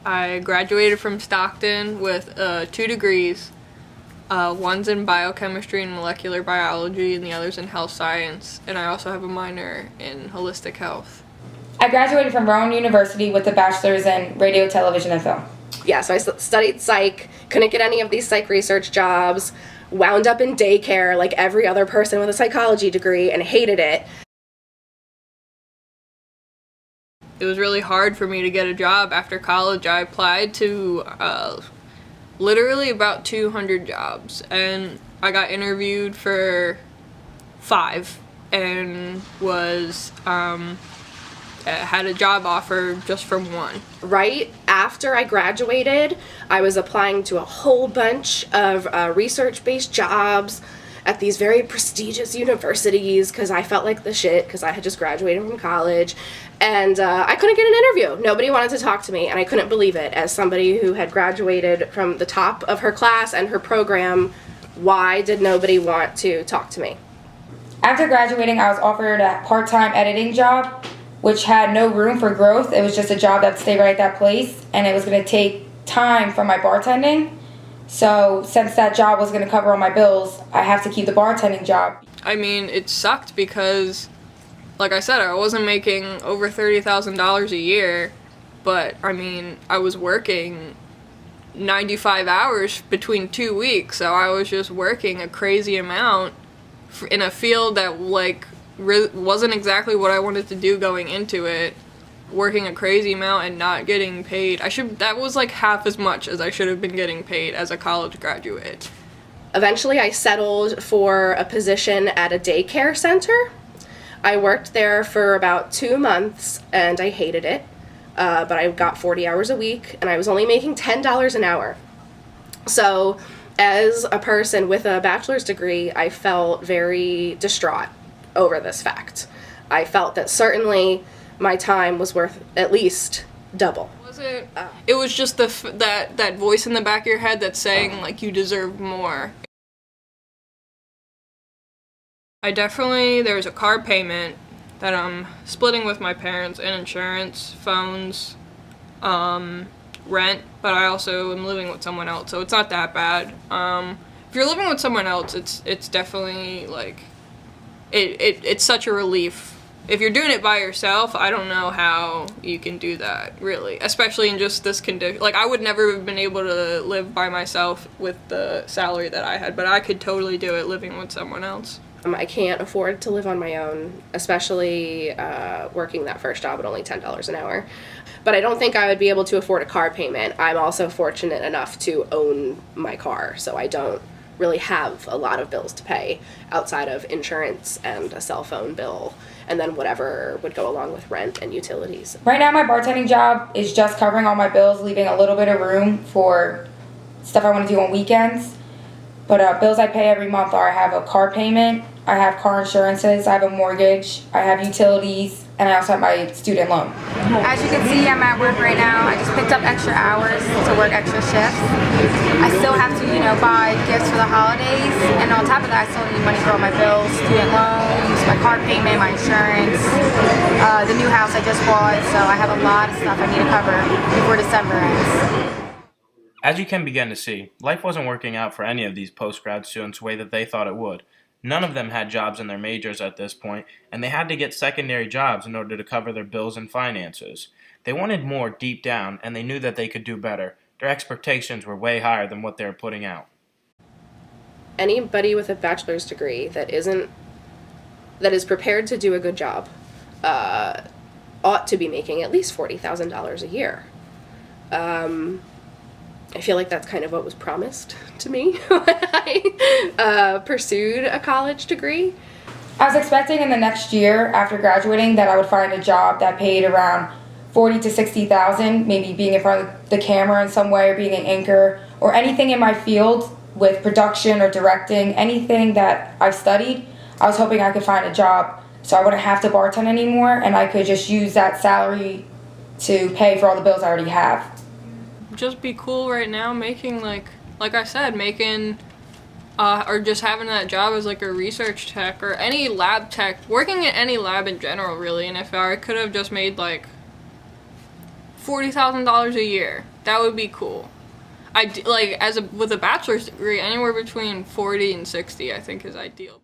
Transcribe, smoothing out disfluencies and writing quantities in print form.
I graduated from Stockton with 2 degrees. One's in biochemistry and molecular biology, and the other's in health science. And I also have a minor in holistic health. I graduated from Rowan University with a bachelor's in radio, television, and film. Yeah, so I studied psych, couldn't get any of these psych research jobs, wound up in daycare like every other person with a psychology degree, and hated it. It was really hard for me to get a job after college. I applied to literally about 200 jobs, and I got interviewed for 5 and was had a job offer just from 1. Right after I graduated, I was applying to a whole bunch of research-based jobs at these very prestigious universities because I felt like the shit because I had just graduated from college, and I couldn't get an interview. Nobody wanted to talk to me, and I couldn't believe it. As somebody who had graduated from the top of her class and her program, why did nobody want to talk to me? After graduating, I was offered a part-time editing job, which had no room for growth. It was just a job that stayed right at that place, and it was going to take time from my bartending. So since that job was going to cover all my bills, I have to keep the bartending job. I mean, it sucked because, like I said, I wasn't making over $30,000 a year, but I mean, I was working 95 hours between 2 weeks, so I was just working a crazy amount in a field that, like, wasn't exactly what I wanted to do going into it, working a crazy amount and not getting paid. That was like half as much as I should have been getting paid as a college graduate. Eventually, I settled for a position at a daycare center. I worked there for about 2 months, and I hated it, but I got 40 hours a week, and I was only making $10 an hour. So, as a person with a bachelor's degree, I felt very distraught over this fact. I felt that certainly my time was worth at least double. It was just that voice in the back of your head that's saying, like, you deserve more. There's a car payment that I'm splitting with my parents, and insurance, phones, rent, but I also am living with someone else, so it's not that bad. If you're living with someone else, it's definitely, like, it's such a relief. If you're doing it by yourself, I don't know how you can do that, really. Especially in just this condition. Like, I would never have been able to live by myself with the salary that I had, but I could totally do it living with someone else. I can't afford to live on my own, especially working that first job at only $10 an hour. But I don't think I would be able to afford a car payment. I'm also fortunate enough to own my car, so I don't really have a lot of bills to pay outside of insurance and a cell phone bill, and then whatever would go along with rent and utilities. Right now, my bartending job is just covering all my bills, leaving a little bit of room for stuff I want to do on weekends. But bills I pay every month are I have a car payment, I have car insurances, I have a mortgage, I have utilities, and I also have my student loan. As you can see, I'm at work right now. I just picked up extra hours to work extra shifts. I still have to, buy gifts for the holidays, and on top of that, I still need money for all my bills, student loans, my car payment, my insurance, the new house I just bought, so I have a lot of stuff I need to cover before December ends. As you can begin to see, life wasn't working out for any of these post-grad students the way that they thought it would. None of them had jobs in their majors at this point, and they had to get secondary jobs in order to cover their bills and finances. They wanted more deep down, and they knew that they could do better. Their expectations were way higher than what they were putting out. Anybody with a bachelor's degree that is prepared to do a good job ought to be making at least $40,000 a year. I feel like that's kind of what was promised to me when I pursued a college degree. I was expecting in the next year after graduating that I would find a job that paid around $40,000 to $60,000, maybe being in front of the camera in some way or being an anchor or anything in my field with production or directing, anything that I've studied. I was hoping I could find a job so I wouldn't have to bartend anymore and I could just use that salary to pay for all the bills I already have. Just be cool right now making, like I said, making or just having that job as like a research tech or any lab tech, working in any lab in general, really. And if I could have just made like $40,000 a year. That would be cool. With a bachelor's degree, anywhere between 40 and 60, I think is ideal.